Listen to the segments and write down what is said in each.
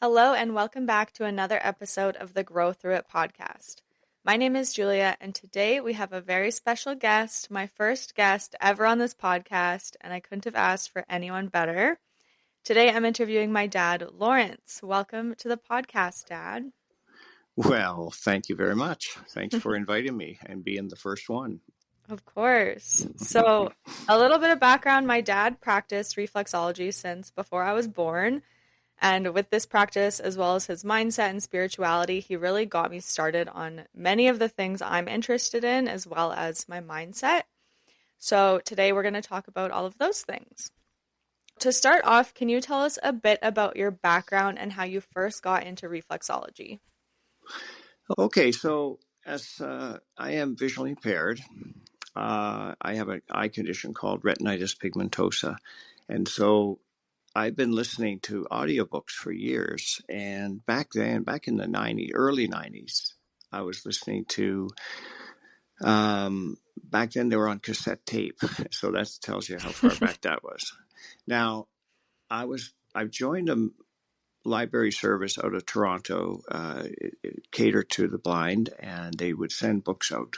Hello, and welcome back to another episode of the Grow Through It podcast. My name is Julia, and today we have a very special guest, my first guest ever on this podcast, and I couldn't have asked for anyone better. Today I'm interviewing my dad, Lawrence. Welcome to the podcast, Dad. Well, thank you very much. Thanks for inviting me and being the first one. Of course. So, a little bit of background, my dad practiced reflexology since before I was born. And with this practice, as well as his mindset and spirituality, he really got me started on many of the things I'm interested in, as well as my mindset. So today we're going to talk about all of those things. To start off, can you tell us a bit about your background and how you first got into reflexology? Okay, so as I am visually impaired, I have an eye condition called retinitis pigmentosa. And so I've been listening to audiobooks for years. And back in the early 90s, I was listening to, back then they were on cassette tape. So that tells you how far back that was. Now, I've joined a library service out of Toronto. It catered to the blind, and they would send books out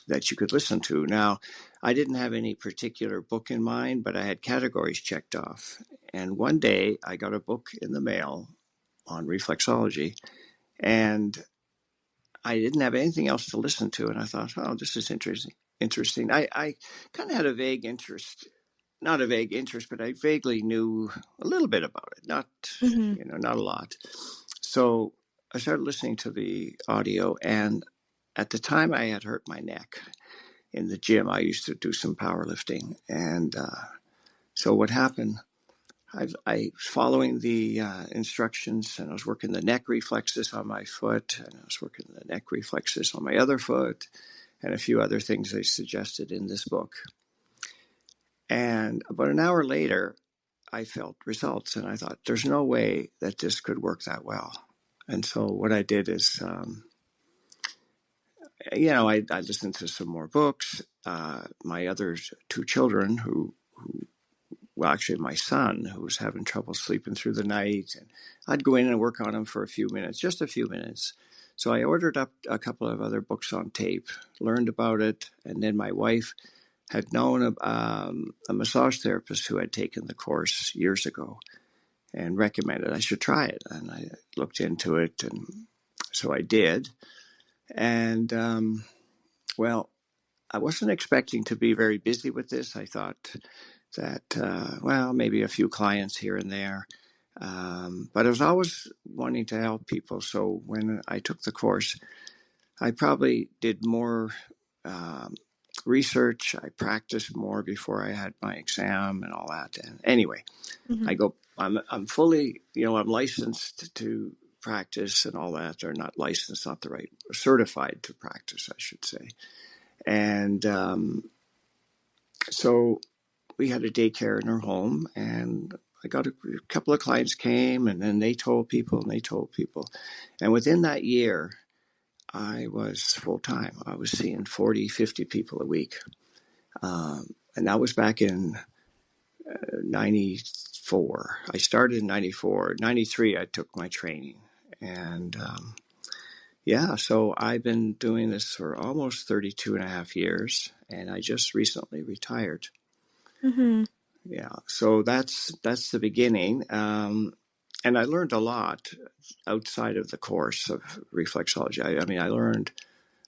that you could listen to. Now, I didn't have any particular book in mind, but I had categories checked off. And one day I got a book in the mail on reflexology, and I didn't have anything else to listen to. And I thought, oh, this is interesting. I kind of had a vague interest, not a vague interest, but I vaguely knew a little bit about it, not a lot. So I started listening to the audio, and at the time I had hurt my neck in the gym. I used to do some powerlifting, and so what happened? I following the instructions, and I was working the neck reflexes on my foot, and I was working the neck reflexes on my other foot, and a few other things they suggested in this book. And about an hour later, I felt results, and I thought, there's no way that this could work that well. And so what I did is, I listened to some more books. My other two children actually my son, who was having trouble sleeping through the night, and I'd go in and work on him for just a few minutes. So I ordered up a couple of other books on tape, learned about it, and then my wife had known a massage therapist who had taken the course years ago and recommended I should try it. And I looked into it, and so I did. And, I wasn't expecting to be very busy with this. I thought that, maybe a few clients here and there. But I was always wanting to help people. So when I took the course, I probably did more research. I practiced more before I had my exam and all that. And anyway, I'm fully, I'm licensed to practice and all that, or not licensed, not the right, certified to practice, I should say. And so we had a daycare in our home, and I got a couple of clients came, and then they told people, And within that year, I was full-time. I was seeing 40, 50 people a week. And that was back in 94. I started in 94. 93, I took my training. And so I've been doing this for almost 32 and a half years, and I just recently retired. Mm-hmm. Yeah, so that's the beginning. And I learned a lot outside of the course of reflexology. I learned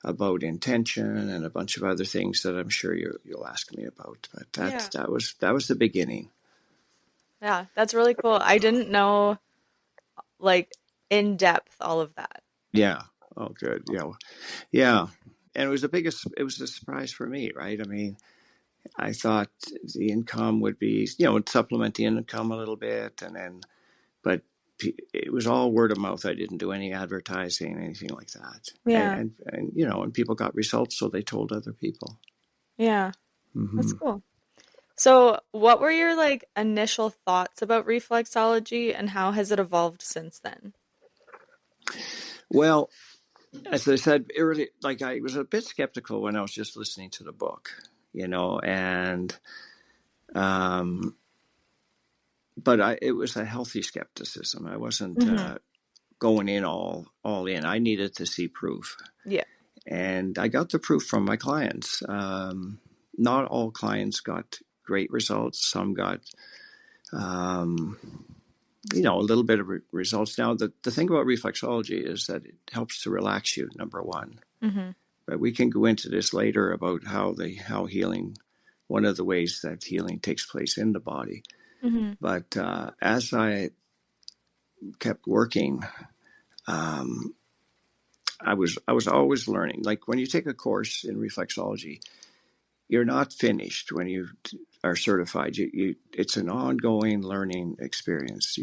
about intention and a bunch of other things that I'm sure you'll ask me about. But that was the beginning. Yeah, that's really cool. I didn't know, in depth, all of that. Yeah. Oh, good. Yeah. And it was a surprise for me, right? I thought the income would be, would supplement the income a little bit, but it was all word of mouth. I didn't do any advertising, anything like that. Yeah. And people got results, so they told other people. Yeah. Mm-hmm. That's cool. So, what were your initial thoughts about reflexology, and how has it evolved since then? Well, as I said earlier, I was a bit skeptical when I was just listening to the book, and but it was a healthy skepticism. I wasn't Hmm. going in all in. I needed to see proof, Yeah. and I got the proof from my clients. Not all clients got great results. Some got, um, a little bit of results. Now, the thing about reflexology is that it helps to relax you, number one. Hmm. But we can go into this later about how healing, one of the ways that healing takes place in the body. Hmm. But as I kept working, um, I was always learning. Like when you take a course in reflexology, you're not finished when you are certified. It's an ongoing learning experience.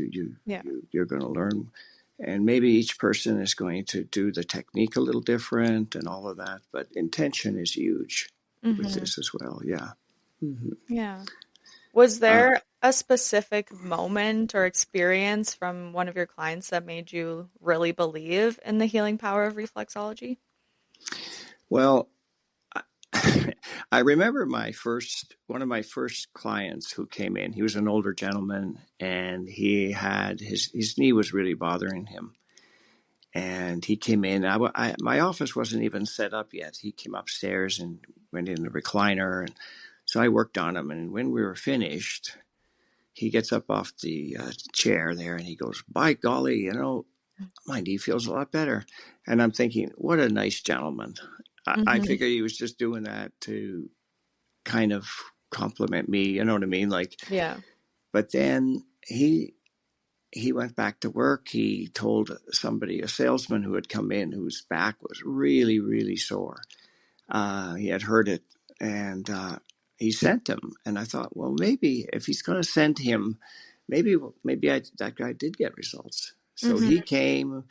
Yeah. You're going to learn, and maybe each person is going to do the technique a little different and all of that. But intention is huge with Hmm. this as well. Yeah. Hmm. Yeah. Was Uh, there a specific moment or experience from one of your clients that made you really believe in the healing power of reflexology? well, I remember one of my first clients who came in. He was an older gentleman, and he had his knee was really bothering him. And he came in. My office wasn't even set up yet. He came upstairs and went in the recliner, and so I worked on him. And when we were finished, he gets up off the chair there, and he goes, "By golly, my knee feels a lot better." And I'm thinking, what a nice gentleman. I Hmm. figured he was just doing that to kind of compliment me. You know what I mean? Like, Yeah. but then he went back to work. He told somebody, a salesman who had come in, whose back was really, really sore. He had heard it, and he sent him. And I thought, well, maybe if he's going to send him, maybe that guy did get results. So Hmm. he came.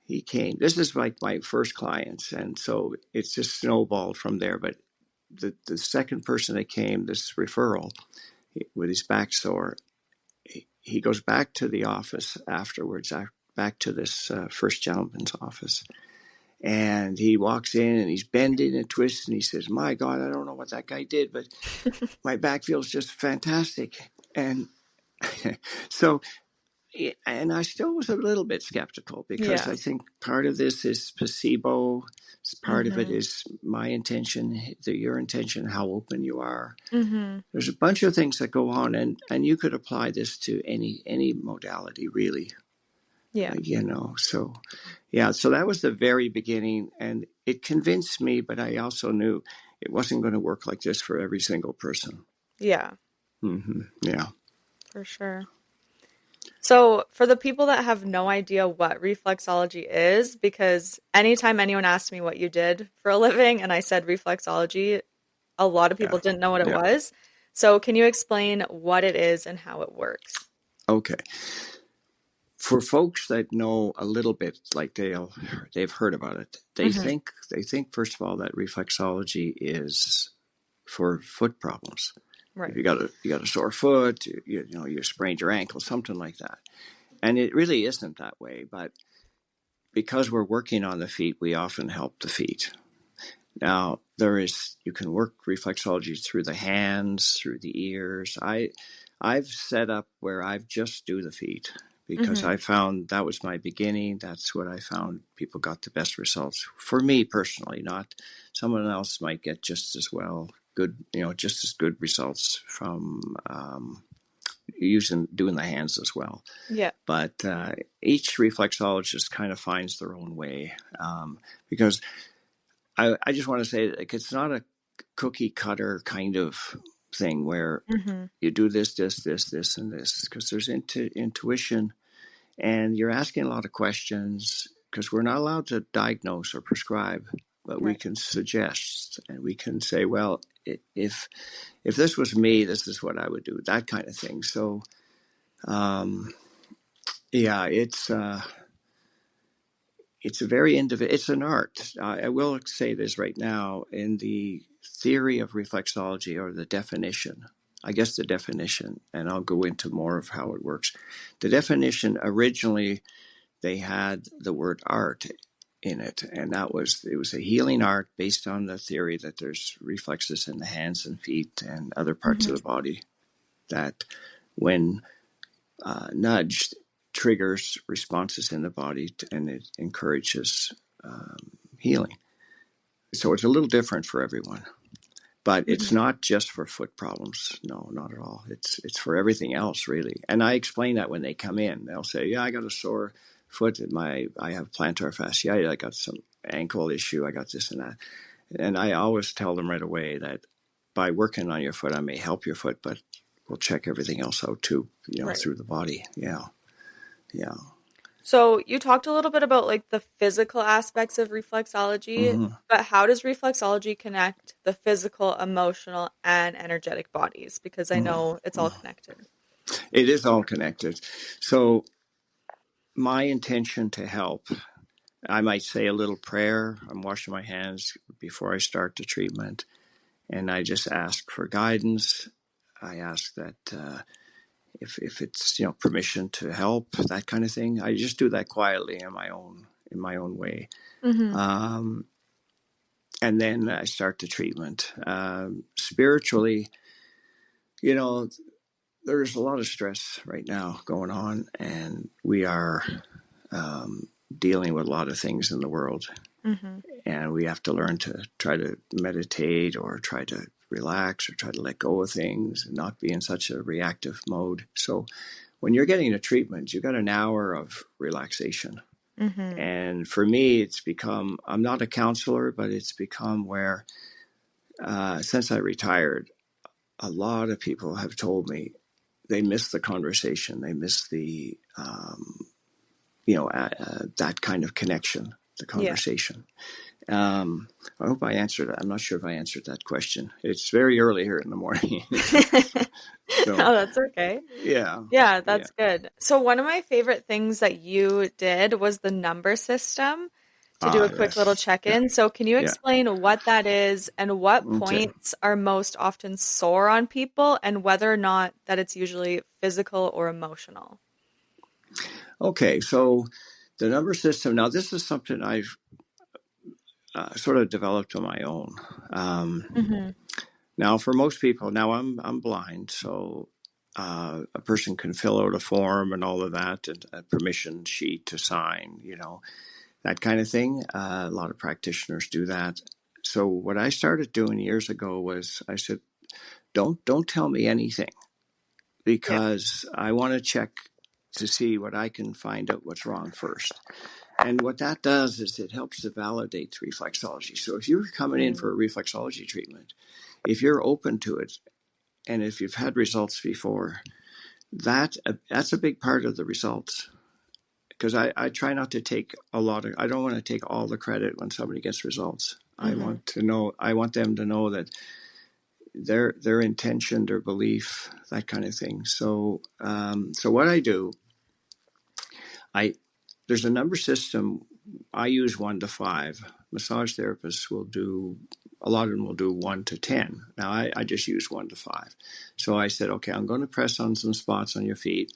He came. This is like my first clients, and so it's just snowballed from there. But the second person that came, this referral with his back sore, he goes back to the office afterwards, back to this first gentleman's office. And he walks in and he's bending and twisting. He says, "My God, I don't know what that guy did, but my back feels just fantastic." And so, and I still was a little bit skeptical because Yeah. I think part of this is placebo. Part of it Hmm. is my intention, your intention, how open you are. Hmm. There's a bunch of things that go on, and you could apply this to any modality, really. Yeah. So yeah, so that was the very beginning, and it convinced me, but I also knew it wasn't going to work like this for every single person. Yeah, Yeah. for sure. So, for the people that have no idea what reflexology is, because anytime anyone asked me what you did for a living and I said reflexology, a lot of Yeah. people didn't know what it Yeah. was. So, can you explain what it is and how it works? Okay. For folks that know a little bit, like they've heard about it, Hmm. they think first of all that reflexology is for foot problems. If Right. you got a sore foot, you sprained your ankle, something like that, and it really isn't that way. But because we're working on the feet, we often help the feet. Now, you can work reflexology through the hands, through the ears. I've set up where I've just do the feet because Hmm. I found that was my beginning. That's what I found people got the best results for me personally. Not someone else might get just as well good, just as good results from doing the hands as well. Yeah. But each reflexologist kind of finds their own way because I just want to say like it's not a cookie cutter kind of thing where Hmm. you do this, and this because there's intuition and you're asking a lot of questions because we're not allowed to diagnose or prescribe, but we Right. can suggest and we can say, well, if this was me, this is what I would do, that kind of thing. So um, yeah, it's a very individual. It's an art. I will say this right now in the theory of reflexology or the definition. I guess the definition, and I'll go into more of how it works. The definition originally they had the word art in it, and it was a healing art based on the theory that there's reflexes in the hands and feet and other parts Hmm. of the body that when nudge triggers responses in the body, and it encourages healing. So it's a little different for everyone. But it's Mhm. not just for foot problems. No, not at all. It's for everything else, really. And I explain that when they come in. They'll say, "Yeah, I got a sore foot. I have plantar fasciitis. I got some ankle issue. I got this and that." And I always tell them right away that by working on your foot, I may help your foot, but we'll check everything else out too. Right. Through the body. Yeah, yeah. So you talked a little bit about like the physical aspects of reflexology, Mm-hmm. but how does reflexology connect the physical, emotional, and energetic bodies? Because I know it's Mm-hmm. all connected. It is all connected. So my intention to help, I might say a little prayer. I'm washing my hands before I start the treatment, and I just ask for guidance. I ask that if it's permission to help, that kind of thing. I just do that quietly in my own way, Mm-hmm. um, and then I start the treatment. Spiritually, you know, there's a lot of stress right now going on, and we are dealing with a lot of things in the world, Mm-hmm. and we have to learn to try to meditate or try to relax or try to let go of things and not be in such a reactive mode. So when you're getting a treatment, you've got an hour of relaxation. Mm-hmm. And for me, it's become, I'm not a counselor, but it's become where since I retired, a lot of people have told me they miss the conversation. They miss the, that kind of connection, the Yeah. conversation. I hope I answered that. I'm not sure if I answered that question. It's very early here in the morning. So, Oh, that's okay. yeah, Yeah, yeah. that's good. So one of my favorite things that you did was the number system to do a quick little Yes. Yeah, check-in. So can you yeah. explain what that is and what Okay. points are most often sore on people and whether or not that it's usually physical or emotional? Okay. So the number system, now this is something I've sort of developed on my own. Mm-hmm. Now, for most people, now I'm blind, so a person can fill out a form and all of that, and a permission sheet to sign, that kind of thing. A lot of practitioners do that. So what I started doing years ago was I said, don't tell me anything Yeah. because I want to check to see what I can find out what's wrong first. And what that does is it helps to validate reflexology. So if you're coming in Mm-hmm. for a reflexology treatment, if you're open to it, and if you've had results before, that's a big part of the results. Because I try not to take I don't want to take all the credit when somebody gets results. Mm-hmm. I want them to know that their intention, their belief, that kind of thing. So what I do, I there's a number system. I use 1 to 5. Massage therapists will do, a lot of them will do 1 to 10. Now I just use 1 to 5. So I said, okay, I'm going to press on some spots on your feet.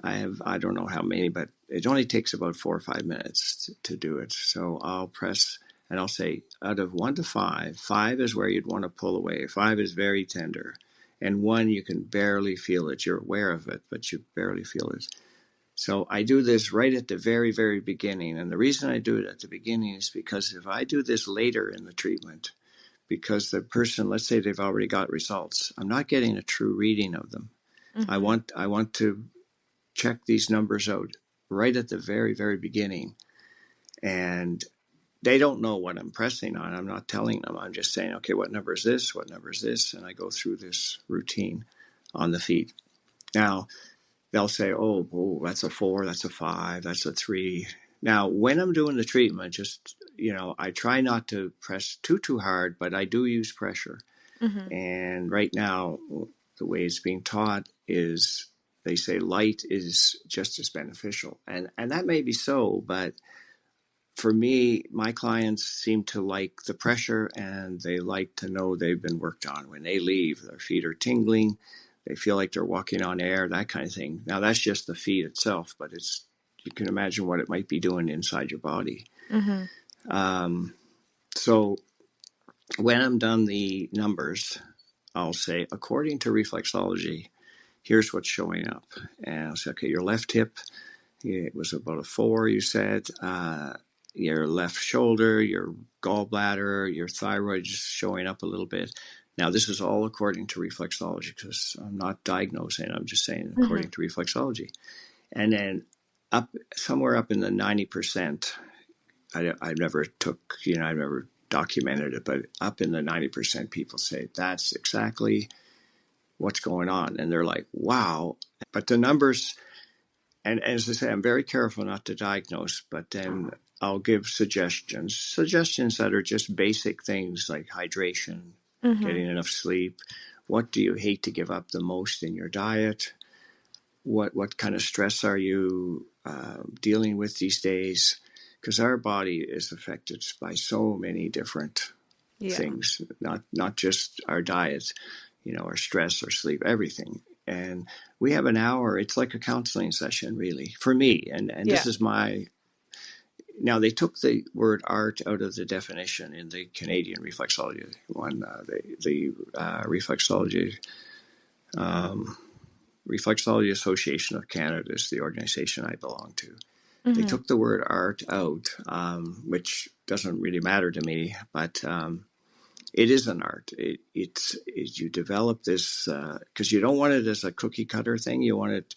I don't know how many, but it only takes about 4 or 5 minutes to do it. So I'll press and I'll say, out of 1 to 5, 5 is where you'd want to pull away. 5 is very tender. And 1, you can barely feel it. You're aware of it, but you barely feel it. So I do this right at the very, very beginning. And the reason I do it at the beginning is because if I do this later in the treatment, because the person, let's say they've already got results, I'm not getting a true reading of them. Mm-hmm. I want to check these numbers out right at the very, very beginning. And they don't know what I'm pressing on. I'm not telling them. I'm just saying, okay, what number is this? What number is this? And I go through this routine on the feet. Now, they'll say, oh, that's a 4, that's a 5, that's a 3. Now, when I'm doing the treatment, just, I try not to press too hard, but I do use pressure. Mm-hmm. And right now, the way it's being taught is they say light is just as beneficial. And that may be so, but for me, my clients seem to like the pressure and they like to know they've been worked on. When they leave, their feet are tingling, they feel like they're walking on air, that kind of thing. Now, that's just the feet itself, but you can imagine what it might be doing inside your body. Mm-hmm. So when I'm done the numbers, I'll say, according to reflexology, here's what's showing up. And I said, okay, your left hip, it was about a 4, you said. Your left shoulder, your gallbladder, your thyroid is showing up a little bit. Now, this is all according to reflexology, because I'm not diagnosing, I'm just saying according to reflexology. And then somewhere up in the 90%, I never took, I never documented it, but up in the 90%, people say that's exactly what's going on. And they're like, wow. But the numbers, and as I say, I'm very careful not to diagnose, but then I'll give suggestions that are just basic things like hydration, getting enough sleep. What do you hate to give up the most in your diet? What kind of stress are you dealing with these days? Because our body is affected by so many different things, not just our diet, our stress, our sleep, everything. And we have an hour. It's like a counseling session, really, for me. And this is my. Now, they took the word art out of the definition in the Canadian reflexology one. The reflexology. Reflexology Association of Canada is the organization I belong to. They took the word art out, which doesn't really matter to me, but it is an art. It's you develop this because you don't want it as a cookie cutter thing. You want it.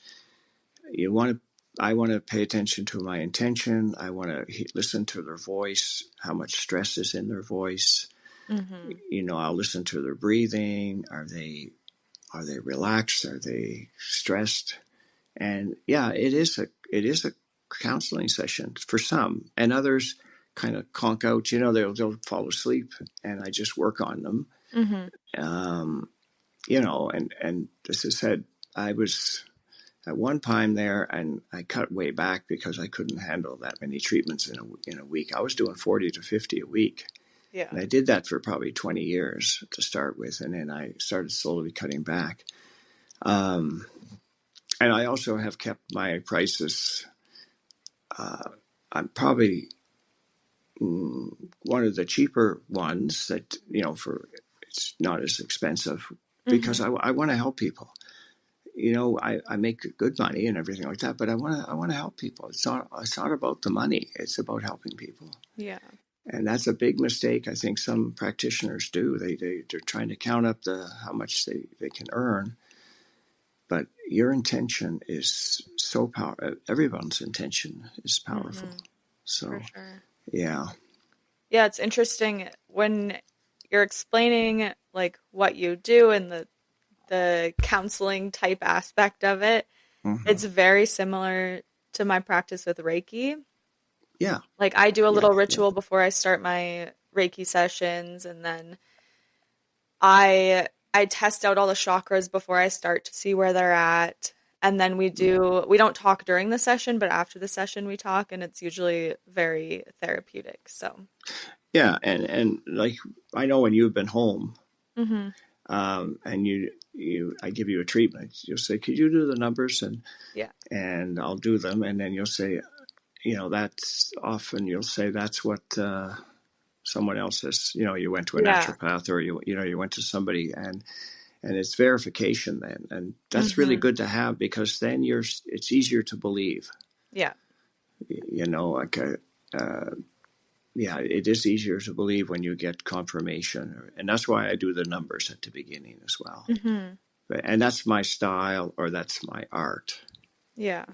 I want to pay attention to my intention. I want to listen to their voice, how much stress is in their voice. I'll listen to their breathing. Are they relaxed? Are they stressed? And yeah, it is a counseling session for some, and others kind of conk out. They'll fall asleep, and I just work on them. And as I said, I was at one time there, and I cut way back because I couldn't handle that many treatments in a week. I was doing 40 to 50 a week. Yeah. And I did that for probably 20 years to start with, and then I started slowly cutting back. And I also have kept my prices. I'm probably one of the cheaper ones that, for it's not as expensive because I want to help people. I make good money and everything like that, but I want to help people. It's not about the money. It's about helping people. Yeah. And that's a big mistake I think some practitioners do. They're trying to count up how much they can earn. But your intention is so powerful. Everyone's intention is powerful. So, for sure. Yeah. Yeah, it's interesting when you're explaining like what you do and the counseling type aspect of it. It's very similar to my practice with Reiki. Yeah. Like I do a little ritual before I start my Reiki sessions, and then I test out all the chakras before I start to see where they're at. And then we don't talk during the session, but after the session we talk, and it's usually very therapeutic. So yeah, and like I know when you've been home, and I give you a treatment, you'll say, "Could you do the numbers?" And I'll do them, and then you'll say, that's often you'll say that's what someone else has. You went to a naturopath, or you went to somebody, and it's verification then, and that's really good to have because then it's easier to believe. Yeah. It is easier to believe when you get confirmation, and that's why I do the numbers at the beginning as well. And that's my style, or that's my art. Yeah.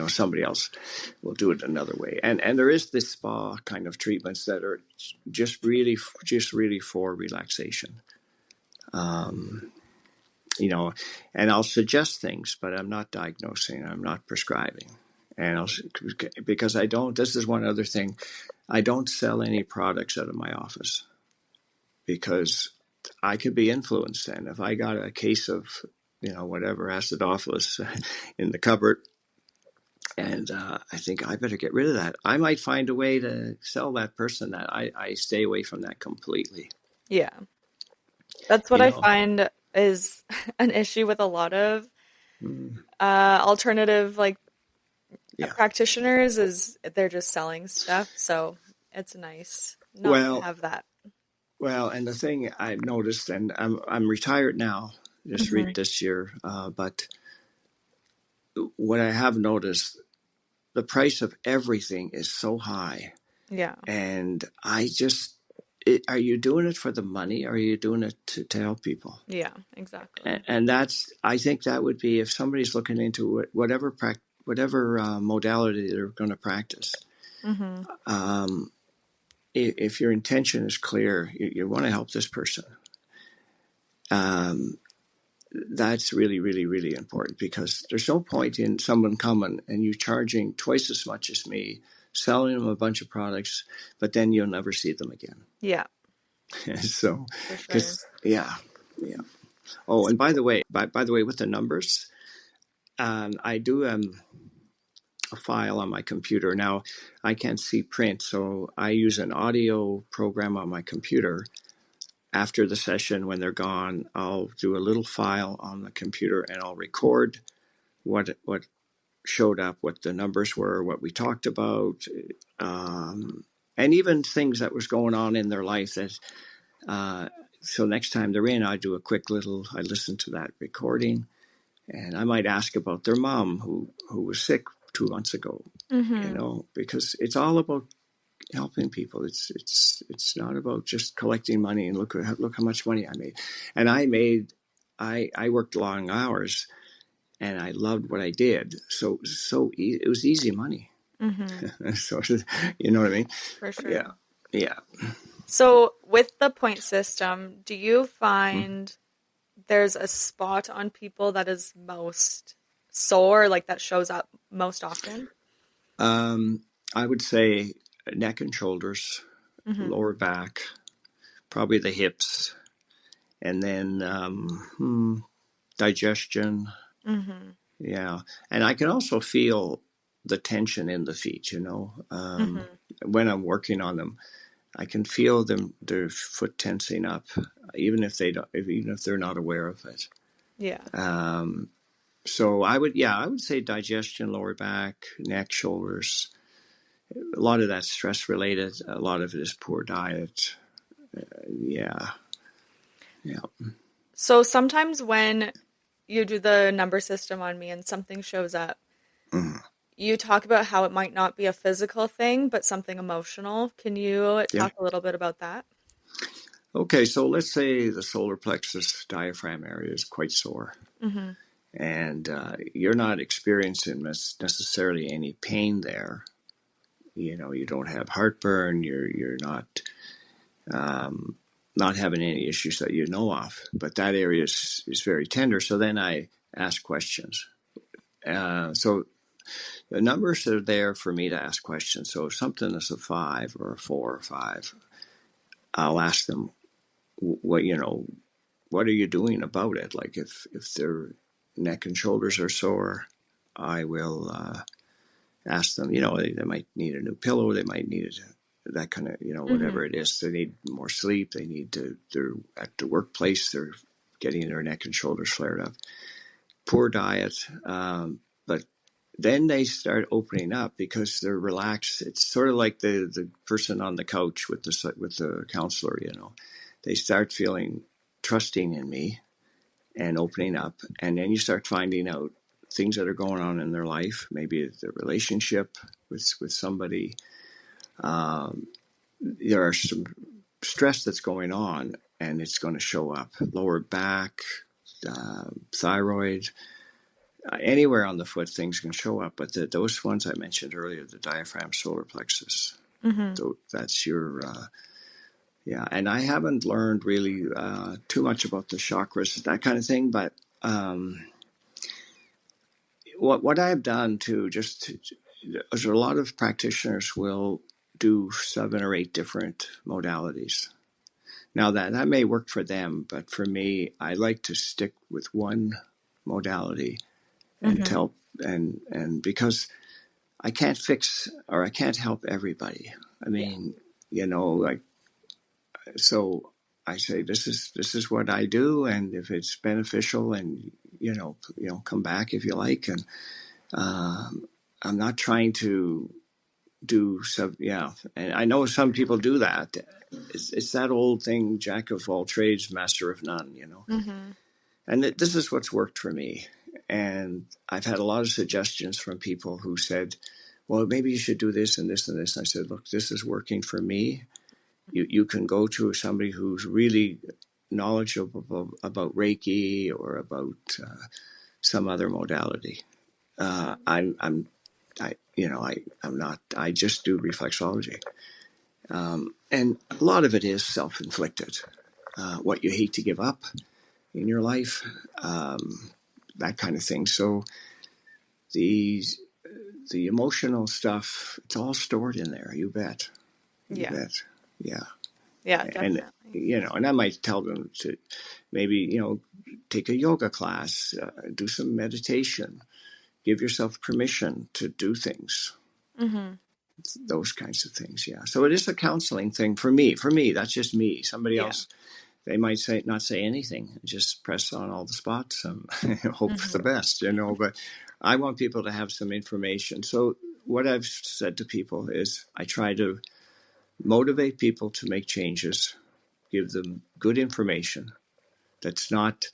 Somebody else will do it another way. And there is this spa kind of treatments that are just really for relaxation. And I'll suggest things, but I'm not diagnosing, I'm not prescribing. And because this is one other thing, I don't sell any products out of my office because I could be influenced then. If I got a case of, whatever acidophilus in the cupboard, and I think I better get rid of that, I might find a way to sell that person that. I stay away from that completely. Yeah. That's what I find is an issue with a lot of alternative practitioners is they're just selling stuff. So it's nice not to have that. Well, and the thing I've noticed, and I'm retired now, just this year, but what I have noticed, the price of everything is so high. Yeah. And are you doing it for the money, or are you doing it to help people? Yeah, exactly. And I think that would be, if somebody's looking into whatever modality they're going to practice. Mm-hmm. If your intention is clear, you want to help this person. That's really, really, really important, because there's no point in someone coming and you charging twice as much as me, selling them a bunch of products, but then you'll never see them again. Yeah, So, for sure. because yeah. Oh, and by the way, with the numbers, I do a file on my computer now. I can't see print, so I use an audio program on my computer. After the session, when they're gone, I'll do a little file on the computer, and I'll record what showed up, what the numbers were, what we talked about, and even things that was going on in their life. That so next time they're in, I do a quick little. I listen to that recording, and I might ask about their mom who was sick 2 months ago. Mm-hmm. Because it's all about helping people. It's not about just collecting money and look how much money I made. And I worked long hours, and I loved what I did. So it was easy money. Mm-hmm. So you know what I mean? For sure. Yeah, yeah. So with the point system, do you Mm. find there's a spot on people that is most sore, like that shows up most often? I would say neck and shoulders, Mm-hmm. lower back, probably the hips, and then digestion. Mm-hmm. Yeah, and I can also feel the tension in the feet. Mm-hmm. When I'm working on them, I can feel their foot tensing up, even if even if they're not aware of it. Yeah. So I would say digestion, lower back, neck, shoulders. A lot of that's stress related. A lot of it is poor diet. Yeah, yeah. So sometimes when you do the number system on me and something shows up, Mhm. you talk about how it might not be a physical thing, but something emotional. Can you Yeah. talk a little bit about that? Okay, so let's say the solar plexus diaphragm area is quite sore, Mm-hmm. and you're not experiencing necessarily any pain there. You don't have heartburn. You're not having any issues that you know of, but that area is very tender. So then I ask questions. So the numbers are there for me to ask questions. So if something is a 5 or a 4 or 5, I'll ask them, what are you doing about it? Like if their neck and shoulders are sore, I will ask them. They might need a new pillow. They might need that kind of Mm-hmm. whatever it is. They need more sleep. They need to. They're at the workplace. They're getting their neck and shoulders flared up. Poor diet, but then they start opening up because they're relaxed. It's sort of like the person on the couch with the counselor. They start feeling trusting in me and opening up, and then you start finding out things that are going on in their life, maybe the relationship with somebody. There are some stress that's going on, and it's going to show up lower back, thyroid, anywhere on the foot. Things can show up, but those ones I mentioned earlier, the diaphragm, solar plexus, Mm-hmm. that's your yeah. And I haven't learned really too much about the chakras, that kind of thing, but what I've done is a lot of practitioners will do 7 or 8 different modalities. Now that may work for them, but for me, I like to stick with one modality and Mm-hmm. tell and because I can't fix or I can't help everybody. I Yeah. mean, like so I say this is what I do, and if it's beneficial, and come back if you like, and I'm not trying to do some, yeah. And I know some people do that. It's that old thing, jack of all trades, master of none. Mm-hmm. And this is what's worked for me. And I've had a lot of suggestions from people who said, well, maybe you should do this and this and this. And I said, look, this is working for me. You can go to somebody who's really knowledgeable about Reiki or about some other modality. I'm not. I just do reflexology, and a lot of it is self-inflicted. What you hate to give up in your life, that kind of thing. So the emotional stuff, it's all stored in there. You bet. You Yeah. bet. Yeah. Yeah, And definitely. and I might tell them to maybe take a yoga class, do some meditation, give yourself permission to do things, Mm-hmm. those kinds of things. Yeah. So it is a counseling thing for me. For me, that's just me. Somebody Yeah. else, they might not say anything, just press on all the spots and hope for the Mm-hmm. best, But I want people to have some information. So what I've said to people is I try to motivate people to make changes, give them good information that's not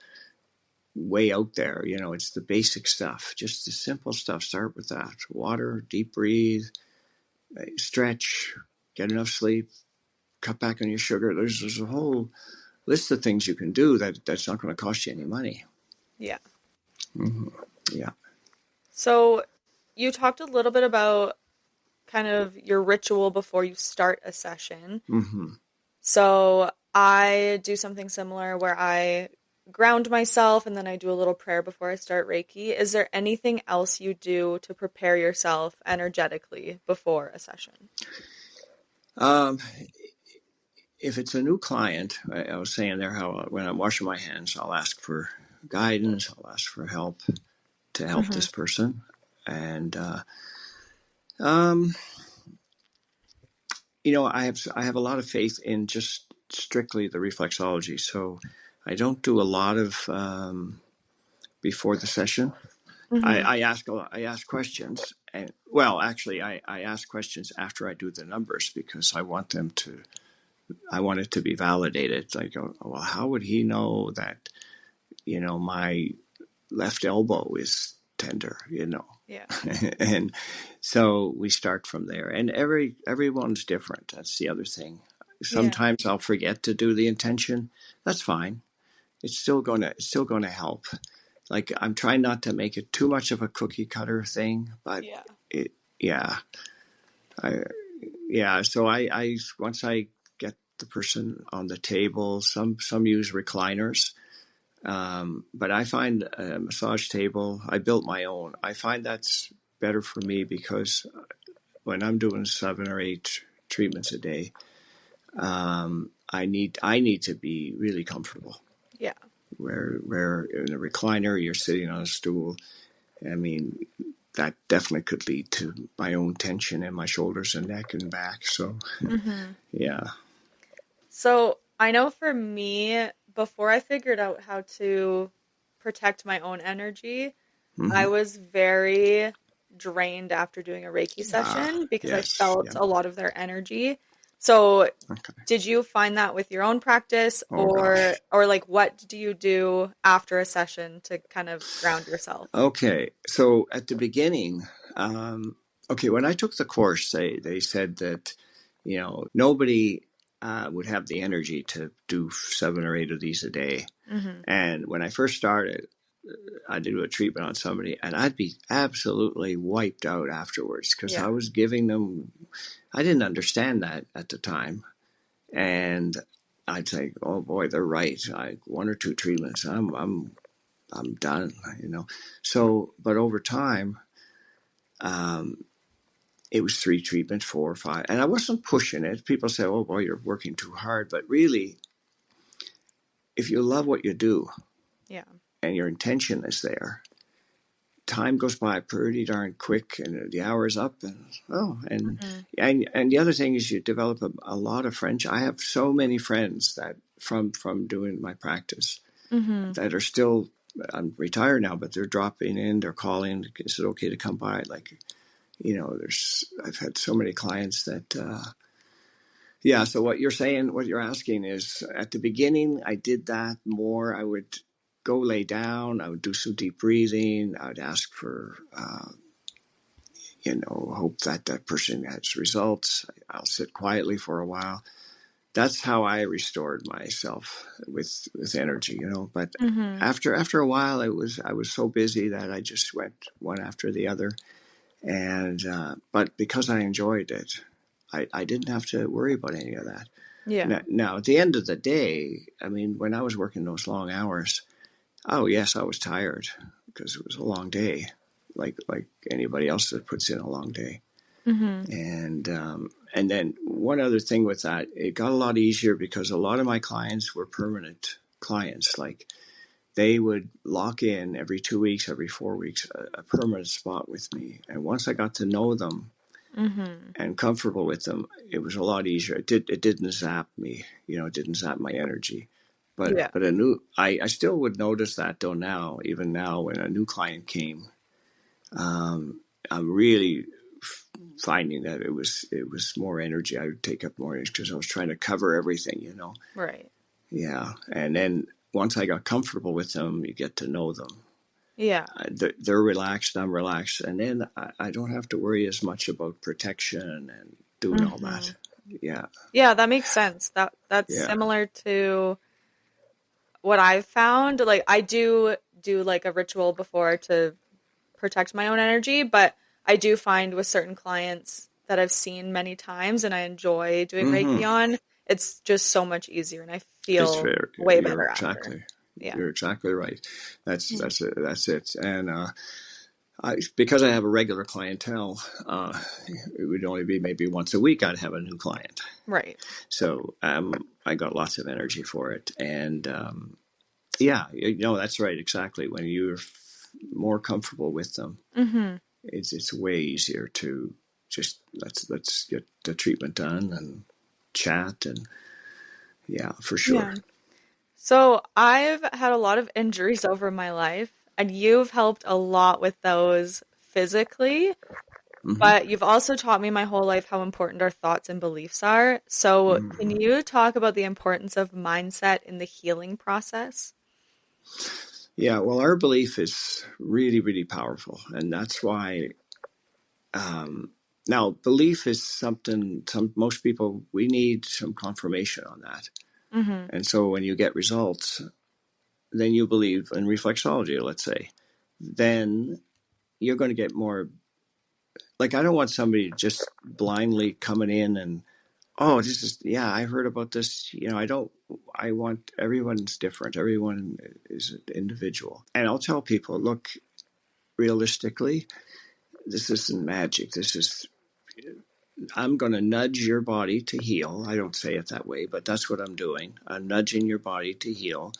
way out there. It's the basic stuff, just the simple stuff. Start with that: water, deep breathe, stretch, get enough sleep, cut back on your sugar. There's a whole list of things you can do that's not going to cost you any money. Yeah. Mm-hmm. Yeah. So you talked a little bit about kind of your ritual before you start a session. Mm-hmm. So I do something similar where I ground myself and then I do a little prayer before I start Reiki. Is there anything else you do to prepare yourself energetically before a session? Um, if it's a new client, I was saying there how when I'm washing my hands, I'll ask for guidance, I'll ask for help to help Mm-hmm. this person. And um, I have a lot of faith in just strictly the reflexology. So I don't do a lot of before the session. Mm-hmm. I ask questions, and well, actually, I ask questions after I do the numbers because I want it to be validated. Like, oh, well, how would he know that my left elbow is tender? Yeah. And so we start from there, and everyone's different. That's the other thing. Yeah. Sometimes I'll forget to do the intention. That's fine. It's still gonna help. Like, I'm trying not to make it too much of a cookie cutter thing, but Yeah. it, yeah, I, yeah. So I once I get the person on the table, some use recliners, but I find a massage table. I built my own. I find that's better for me because when I'm doing 7 or 8 treatments a day, I need to be really comfortable. Yeah. Where in a recliner you're sitting on a stool. I mean, that definitely could lead to my own tension in my shoulders and neck and back. So Mm-hmm. yeah. So I know for me, before I figured out how to protect my own energy, I Mm-hmm. was very drained after doing a Reiki session because I Yes. felt Yeah. a lot of their energy. So Okay. did you find that with your own practice Oh or gosh. like what do you do after a session to kind of ground yourself? Okay. So at the beginning, um, okay, when I took the course, they said that nobody would have the energy to do 7 or 8 of these a day. Mm-hmm. And when I first started, I'd do a treatment on somebody, and I'd be absolutely wiped out afterwards because I Yeah. was giving them. I didn't understand that at the time, and I'd say, "Oh boy, they're right. 1 or 2 treatments, I'm done." So, but over time, um, it was 3 treatments, 4 or 5, and I wasn't pushing it. People say, "Oh boy, you're working too hard," but really, if you love what you do Yeah. and your intention is there, time goes by pretty darn quick, and the hour is up, and Mm-hmm. and the other thing is you develop a lot of friendship. I have so many friends that from doing my practice Mm-hmm. that are still. I'm retired now, but they're dropping in. They're calling. Is it okay to come by? Like, there's. I've had so many clients that. So what you're saying, what you're asking is, at the beginning, I did that more. I would go lay down. I would do some deep breathing. I would ask for, hope that that person has results. I'll sit quietly for a while. That's how I restored myself with energy, But Mm-hmm. after a while, I was so busy that I just went one after the other, and but because I enjoyed it, I didn't have to worry about any of that. Yeah. Now, at the end of the day, I mean, when I was working those long hours, oh yes, I was tired because it was a long day, like anybody else that puts in a long day. Mm-hmm. And then one other thing with that, it got a lot easier because a lot of my clients were permanent clients. Like they would lock in every 2 weeks, every 4 weeks, a permanent spot with me. And once I got to know them Mm-hmm. and comfortable with them, it was a lot easier. It didn't zap me, it didn't zap my energy. Yeah. But I still would notice that though now, even now when a new client came, I'm really finding that it was more energy. I would take up more energy because I was trying to cover everything. Right. Yeah, and then once I got comfortable with them, you get to know them. Yeah. They're relaxed, I'm relaxed, and then I don't have to worry as much about protection and doing all Mm-hmm. that. Yeah, Yeah, that makes sense. That's yeah. similar to what I've found. Like I do like a ritual before to protect my own energy, but I do find with certain clients that I've seen many times and I enjoy doing Mm-hmm. Reiki on, it's just so much easier and I It's feel very. way better after. Yeah. You're exactly right. Yeah. That's it. And because I have a regular clientele, it would only be maybe once a week I'd have a new client. Right. So I got lots of energy for it, and yeah, that's right, exactly. When you're more comfortable with them, Mm-hmm. it's way easier to just let's get the treatment done and chat and yeah, for sure. Yeah. So I've had a lot of injuries over my life, and you've helped a lot with those physically, Hmm. but you've also taught me my whole life how important our thoughts and beliefs are. So can Hmm. you talk about the importance of mindset in the healing process? Yeah, well, our belief is really, really powerful, and that's why. Um, Now, belief is something. Most people we need some confirmation on that, Mm-hmm. and so when you get results, then you believe in reflexology. Let's say, then you're going to get more. Like I don't want somebody just blindly coming in and oh, this is yeah, I heard about this. I don't. I want everyone's different. Everyone is an individual, and I'll tell people, look, realistically, this isn't magic. This is I'm going to nudge your body to heal. I don't say it that way, but that's what I'm doing. I'm nudging your body to heal.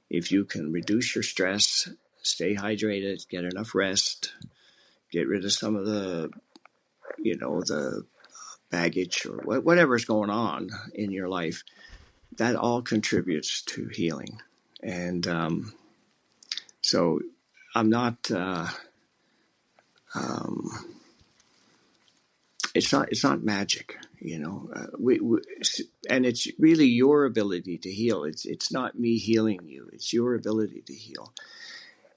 If you can reduce your stress, stay hydrated, get enough rest, get rid of some of the baggage or whatever's going on in your life, that all contributes to healing. And so I'm not. Um, it's not magic, and it's really your ability to heal. It's not me healing you. It's your ability to heal,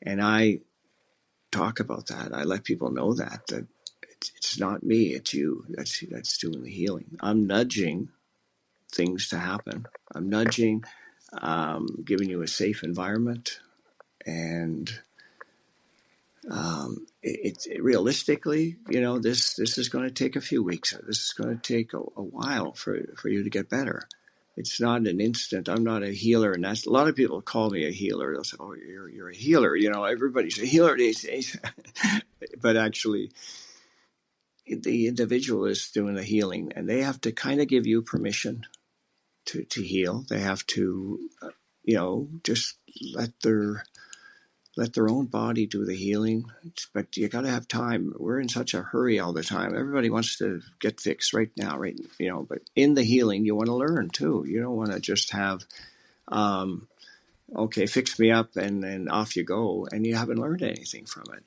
and I talk about that. I let people know that it's not me. It's you that's doing the healing. I'm nudging things to happen. I'm nudging, giving you a safe environment, and realistically, this is going to take a few weeks. This is going to take a while for you to get better. It's not an instant. I'm not a healer, and that's a lot of people call me a healer. They'll say, "Oh, you're a healer." Everybody's a healer these days, but actually, the individual is doing the healing, and they have to kind of give you permission to heal. They have to, just let their let their own body do the healing. But you got to have time. We're in such a hurry all the time. Everybody wants to get fixed right now, right? But in the healing, you want to learn too. You don't want to just have, okay, fix me up and then off you go, and you haven't learned anything from it.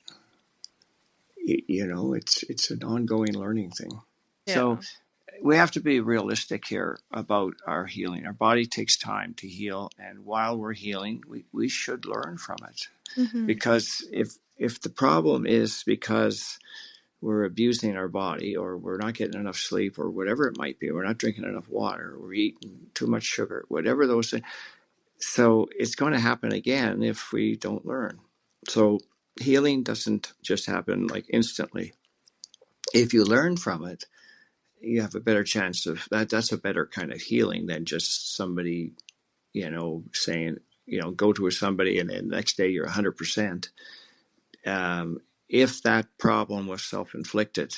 It's an ongoing learning thing. So Yeah. we have to be realistic here about our healing. Our body takes time to heal, and while we're healing, we should learn from it. Mm-hmm. Because if the problem is because we're abusing our body, or we're not getting enough sleep, or whatever it might be, we're not drinking enough water, we're eating too much sugar, whatever those things, so it's going to happen again if we don't learn. So healing doesn't just happen like instantly. If you learn from it, you have a better chance of that. That's a better kind of healing than just somebody, saying, go to somebody and then the next day you're 100%. If that problem was self-inflicted,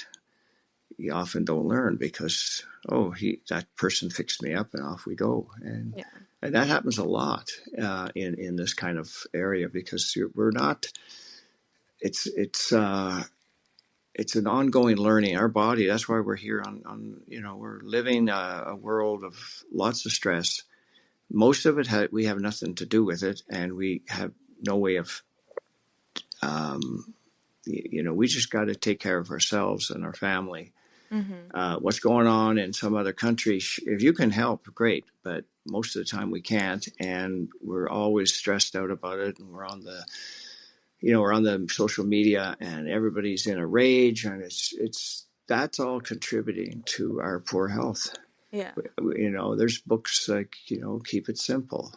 you often don't learn because, that person fixed me up and off we go. And Yeah. and that happens a lot in this kind of area, because we're not. It's an ongoing learning. Our body. That's why we're here on. We're living a world of lots of stress. Most of it we have nothing to do with it, and we have no way of. We just got to take care of ourselves and our family. Mm-hmm. What's going on in some other countries, if you can help, great, but most of the time we can't, and we're always stressed out about it, and we're on the social media, and everybody's in a rage, and it's that's all contributing to our poor health. Yeah. There's books like, Keep It Simple.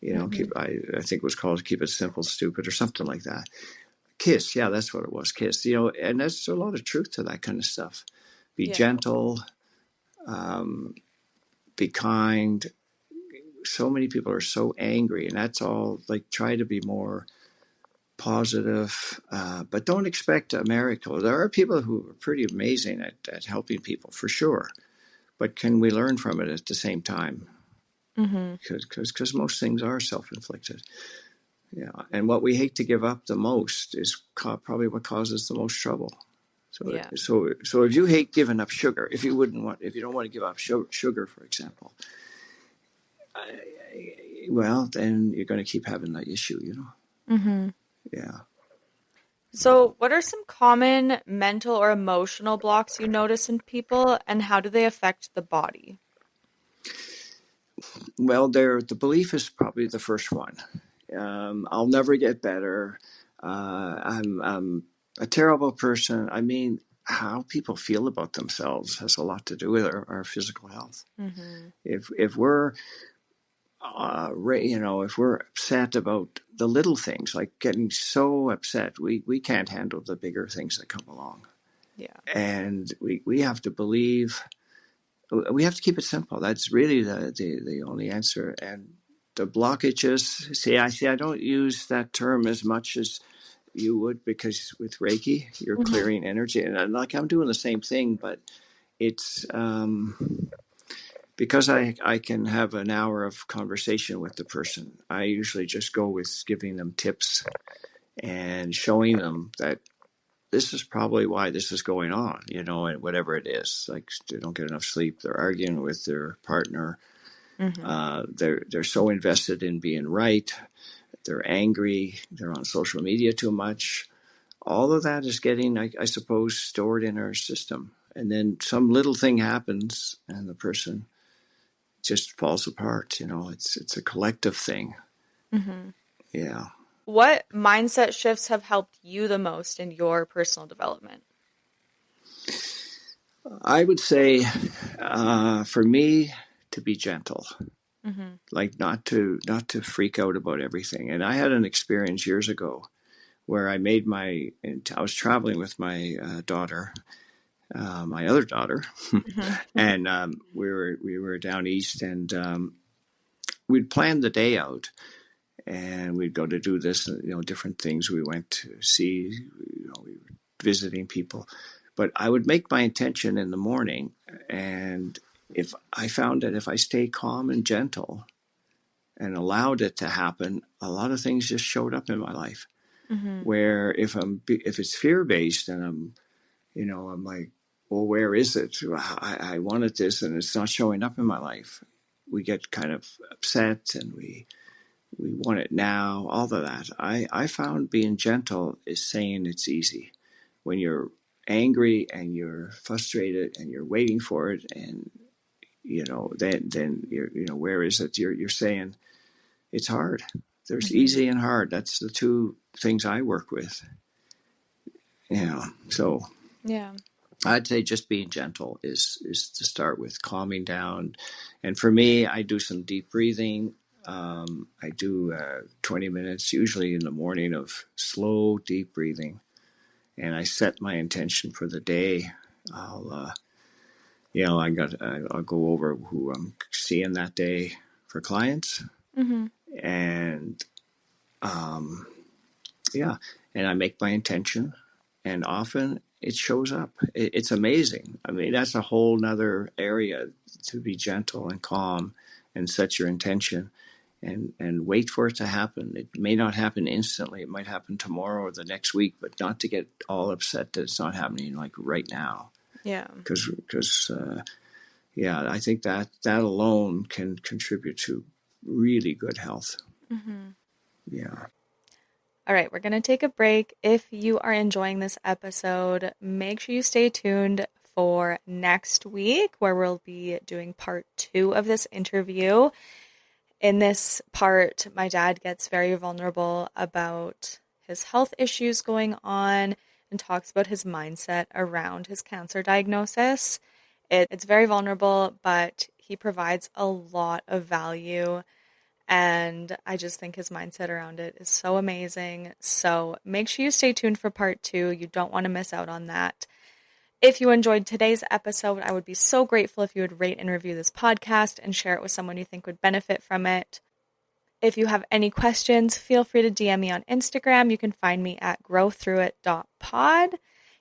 Mm-hmm. I think it was called Keep It Simple, Stupid, or something like that. KISS, yeah, that's what it was, KISS. And there's a lot of truth to that kind of stuff. Be Yeah. gentle, be kind. So many people are so angry, and that's all. Like, try to be more positive, but don't expect a miracle. There are people who are pretty amazing at helping people, for sure, but can we learn from it at the same time? Mm-hmm. Because most things are self-inflicted. Yeah, and what we hate to give up the most is probably what causes the most trouble. So, Yeah. so if you hate giving up sugar, if you don't want to give up sugar, for example, well, then you're going to keep having that issue. Mm-hmm. Yeah. So, what are some common mental or emotional blocks you notice in people, and how do they affect the body? Well, the belief is probably the first one. I'll never get better. I'm a terrible person. I mean, how people feel about themselves has a lot to do with our physical health. Mm-hmm. If we're if we're upset about the little things, like getting so upset, we can't handle the bigger things that come along. Yeah. And we have to believe, we have to keep it simple. That's really the only answer. And the blockages, I don't use that term as much as you would, because with Reiki, you're Mm-hmm. clearing energy. And I'm doing the same thing, but it's because I can have an hour of conversation with the person. I usually just go with giving them tips and showing them that this is probably why this is going on, and whatever it is. Like, they don't get enough sleep, they're arguing with their partner, Mm-hmm. they're so invested in being right, they're angry, they're on social media too much. All of that is getting, I suppose, stored in our system. And then some little thing happens, and the person just falls apart. It's a collective thing. Mm-hmm. Yeah. What mindset shifts have helped you the most in your personal development? I would say, for me, to be gentle, Mm-hmm. like not to freak out about everything. And I had an experience years ago where I was traveling with my daughter, my other daughter, Mm-hmm. and we were down east, and we'd planned the day out, and we'd go to do this, different things. We went to see, we were visiting people, but I would make my intention in the morning, and if I found that if I stay calm and gentle and allowed it to happen, a lot of things just showed up in my life. Mm-hmm. Where if it's fear based, and I'm like, well, where is it? I wanted this, and it's not showing up in my life. We get kind of upset, and we want it now. All of that. I found being gentle is saying it's easy. When you're angry and you're frustrated and you're waiting for it, and then you're where is it? You're saying it's hard. There's Mm-hmm. easy and hard. That's the two things I work with. So Yeah. I'd say just being gentle is to start with, calming down. And for me, I do some deep breathing. I do 20 minutes, usually in the morning, of slow, deep breathing. And I set my intention for the day. I'll, I'll go over who I'm seeing that day for clients. Mm-hmm. And yeah, and I make my intention. And often it shows up. It's amazing. I mean, that's a whole nother area, to be gentle and calm and set your intention and wait for it to happen. It may not happen instantly. It might happen tomorrow or the next week, but not to get all upset that it's not happening like right now. Yeah. Because I think that alone can contribute to really good health. Mm-hmm. Yeah. All right, we're going to take a break. If you are enjoying this episode, make sure you stay tuned for next week, where we'll be doing part 2 of this interview. In this part, my dad gets very vulnerable about his health issues going on and talks about his mindset around his cancer diagnosis. It's very vulnerable, but he provides a lot of value. And I just think his mindset around it is so amazing. So make sure you stay tuned for part 2. You don't want to miss out on that. If you enjoyed today's episode, I would be so grateful if you would rate and review this podcast and share it with someone you think would benefit from it. If you have any questions, feel free to DM me on Instagram. You can find me at growthroughit.pod.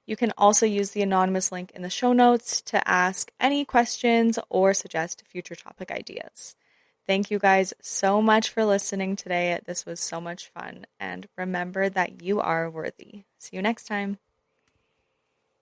You can also use the anonymous link in the show notes to ask any questions or suggest future topic ideas. Thank you guys so much for listening today. This was so much fun. And remember that you are worthy. See you next time.